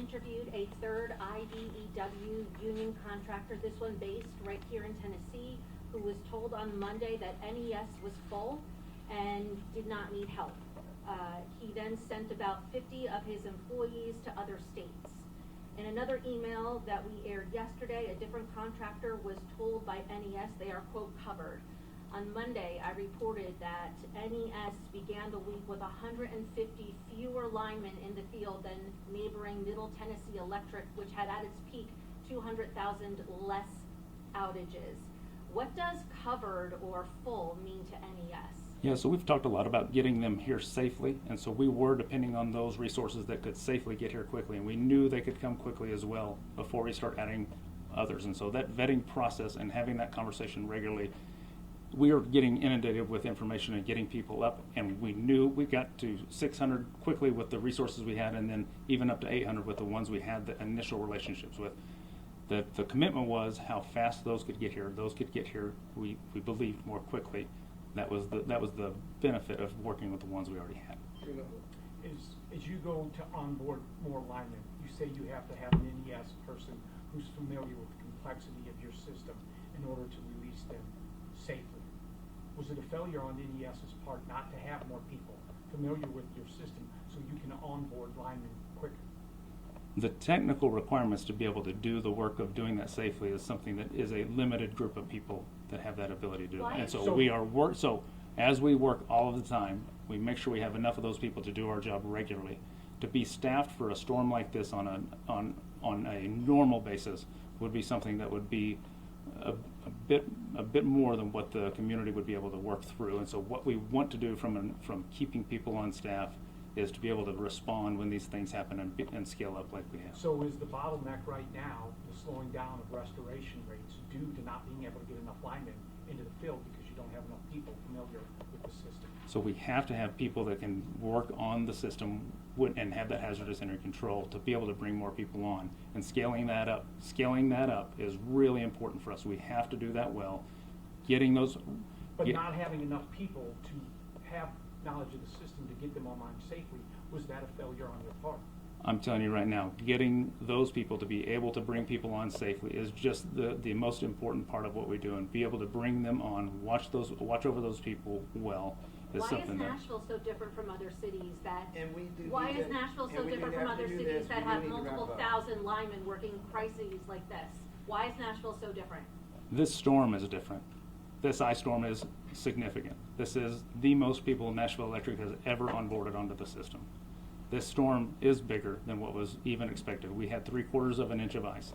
interviewed a third IBEW union contractor, this one based right here in Tennessee, who was told on Monday that NES was full and did not need help. He then sent about 50 of his employees to other states. In another email that we aired yesterday, a different contractor was told by NES they are, quote, covered. On Monday, I reported that NES began the week with 150 fewer linemen in the field than neighboring Middle Tennessee Electric, which had at its peak 200,000 less outages. What does covered or full mean to NES? Yeah, so we've talked a lot about getting them here safely, and so we were depending on those resources that could safely get here quickly, and we knew they could come quickly as well before we start adding others. And so that vetting process and having that conversation regularly, we are getting inundated with information and getting people up, and we knew we got to 600 quickly with the resources we had, and then even up to 800 with the ones we had the initial relationships with. The commitment was how fast those could get here. Those could get here, we believed, more quickly. That was the benefit of working with the ones we already had. As you go to onboard more linemen, you say you have to have an NES person who's familiar with the complexity of your system in order to release them safely. Was it a failure on NES's part not to have more people familiar with your system so you can onboard linemen quicker? The technical requirements to be able to do the work of doing that safely is something that is a limited group of people that have that ability to do it. And so as we work all of the time, we make sure we have enough of those people to do our job regularly. To be staffed for a storm like this on a normal basis would be something that would be a bit more than what the community would be able to work through. And so what we want to do from keeping people on staff is to be able to respond when these things happen and scale up like we have. So is the bottleneck right now the slowing down of restoration rates due to not being able to get enough linemen into the field because you don't have enough people familiar with the system? So we have to have people that can work on the system and have that hazardous energy control to be able to bring more people on. And scaling that up is really important for us. We have to do that well. Not having enough people to have knowledge of the system to get them online safely, was that a failure on your part? I'm telling you right now, getting those people to be able to bring people on safely is just the most important part of what we do, and be able to bring them on, watch over those people well. Why is Nashville so different from other cities that have multiple thousand linemen working crises like this? Why is Nashville so different? This storm is different. This ice storm is significant. This is the most people Nashville Electric has ever onboarded onto the system. This storm is bigger than what was even expected. We had 3/4 of an inch of ice.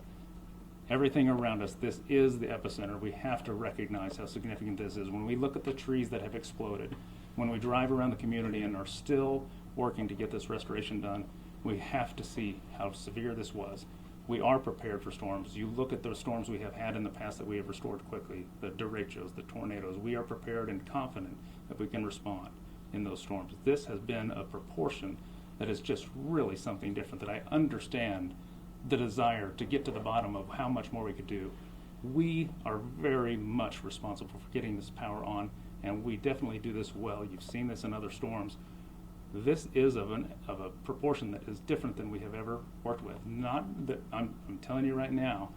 Everything around us, this is the epicenter. We have to recognize how significant this is. When we look at the trees that have exploded, when we drive around the community and are still working to get this restoration done, we have to see how severe this was. We are prepared for storms. You look at the storms we have had in the past that we have restored quickly, the derechos, the tornadoes. We are prepared and confident that we can respond in those storms. This has been a proportion that is just really something different, that I understand the desire to get to the bottom of how much more we could do. We are very much responsible for getting this power on, and we definitely do this well. You've seen this in other storms. This is of a proportion that is different than we have ever worked with. Not that I'm telling you right now,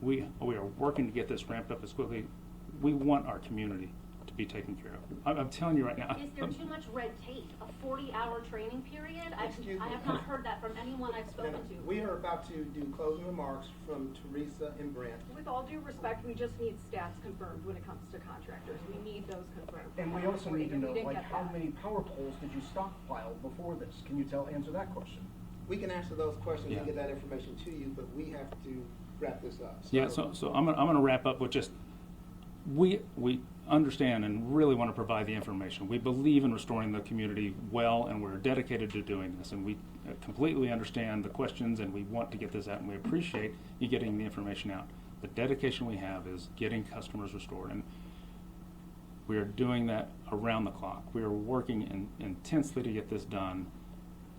we are working to get this ramped up as quickly. We want our community to be taken care of. I'm telling you right now. Is there too much red tape? A 40-hour training period? I have not heard that from anyone I've spoken to. We are about to do closing remarks from Teresa and Brent. With all due respect, we just need stats confirmed when it comes to contractors. We need those confirmed. And we also need to know, like, how many power poles did you stockpile before this? Can you answer that question? We can answer those questions and get that information to you, but we have to wrap this up. So I'm going to wrap up with just, we understand and really want to provide the information. We believe in restoring the community well, and we're dedicated to doing this, and we completely understand the questions, and we want to get this out, and we appreciate you getting the information out. The dedication we have is getting customers restored, and we are doing that around the clock. We are working intensely to get this done.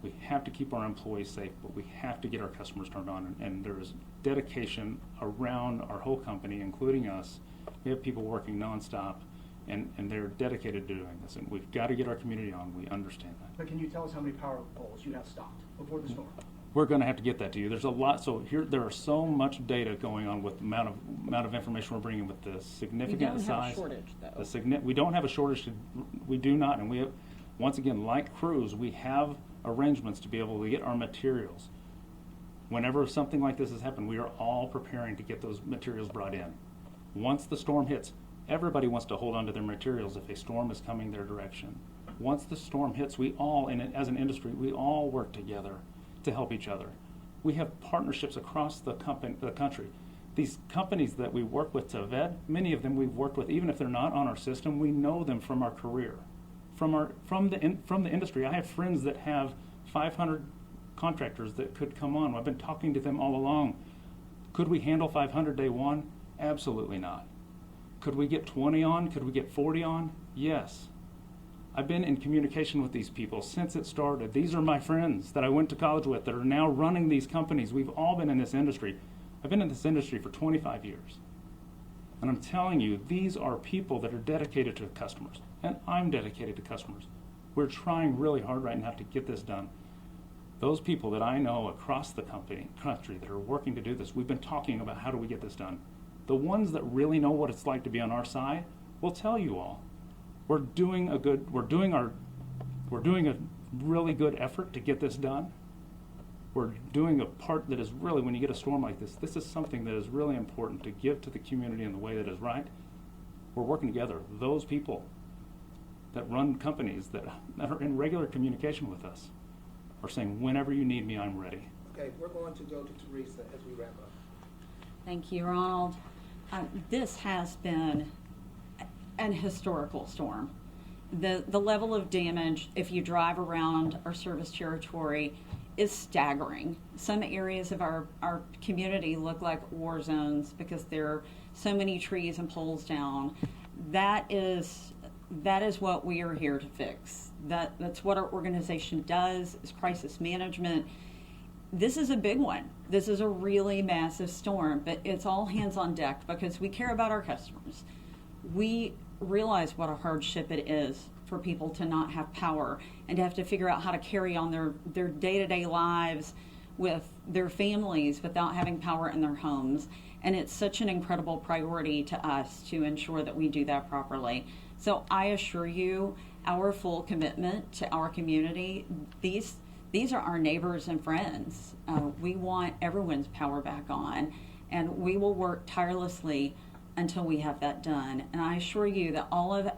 We have to keep our employees safe, but we have to get our customers turned on, and there is dedication around our whole company, including us. We have people working nonstop, and they're dedicated to doing this, and we've got to get our community on. We understand that. But can you tell us how many power poles you have stocked before the storm? We're going to have to get that to you. There's a lot. So here, there are so much data going on with the amount of information we're bringing with the significant size. We don't have a shortage, though. We don't have a shortage. We do not, and we have, once again, like crews, we have arrangements to be able to get our materials. Whenever something like this has happened, we are all preparing to get those materials brought in. Once the storm hits, everybody wants to hold on to their materials if a storm is coming their direction. Once the storm hits, we all, as an industry, we all work together to help each other. We have partnerships across the country. These companies that we work with to vet, many of them we've worked with, even if they're not on our system, we know them from our career, from the industry. I have friends that have 500 contractors that could come on. I've been talking to them all along. Could we handle 500 day one? Absolutely not. Could we get 20 on? Could we get 40 on? Yes. I've been in communication with these people since it started. These are my friends that I went to college with that are now running these companies. We've all been in this industry. I've been in this industry for 25 years. And I'm telling you, these are people that are dedicated to customers. And I'm dedicated to customers. We're trying really hard right now to get this done. Those people that I know across the country that are working to do this, we've been talking about how do we get this done. The ones that really know what it's like to be on our side will tell you all. We're doing a really good effort to get this done. We're doing a part that is really, when you get a storm like this is something that is really important to give to the community in the way that is right. We're working together. Those people that run companies that are in regular communication with us are saying, whenever you need me, I'm ready. Okay, we're going to go to Teresa as we wrap up. Thank you, Ronald. This has been an historical storm. The level of damage, if you drive around our service territory, is staggering. Some areas of our community look like war zones because there are so many trees and poles down. That is what we are here to fix. That's what our organization does, is crisis management. This is a big one. This is a really massive storm, but it's all hands on deck because we care about our customers. We realize what a hardship it is for people to not have power and to have to figure out how to carry on their day-to-day lives with their families without having power in their homes. And it's such an incredible priority to us to ensure that we do that properly. So I assure you, our full commitment to our community, these are our neighbors and friends. We want everyone's power back on, and we will work tirelessly until we have that done. And I assure you that all of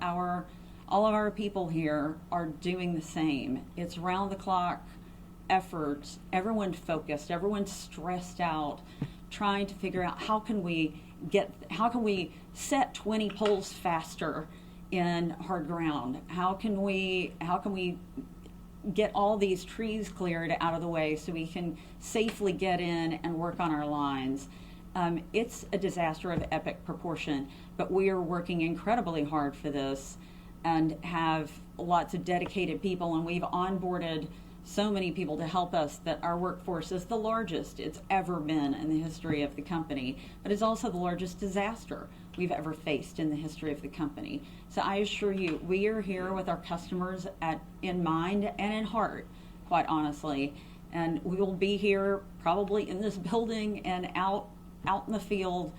our people here are doing the same. It's round the clock efforts, everyone's focused, everyone's stressed out, trying to figure out how can we set 20 poles faster in hard ground? How can we get all these trees cleared out of the way so we can safely get in and work on our lines? It's a disaster of epic proportion, but we are working incredibly hard for this and have lots of dedicated people, and we've onboarded so many people to help us that our workforce is the largest it's ever been in the history of the company, but it's also the largest disaster we've ever faced in the history of the company. So I assure you, we are here with our customers in mind and in heart, quite honestly, and we will be here probably in this building and out in the field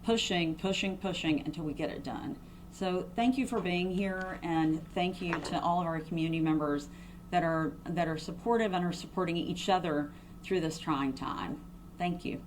pushing until we get it done. So thank you for being here, and thank you to all of our community members that are supportive and are supporting each other through this trying time. Thank you.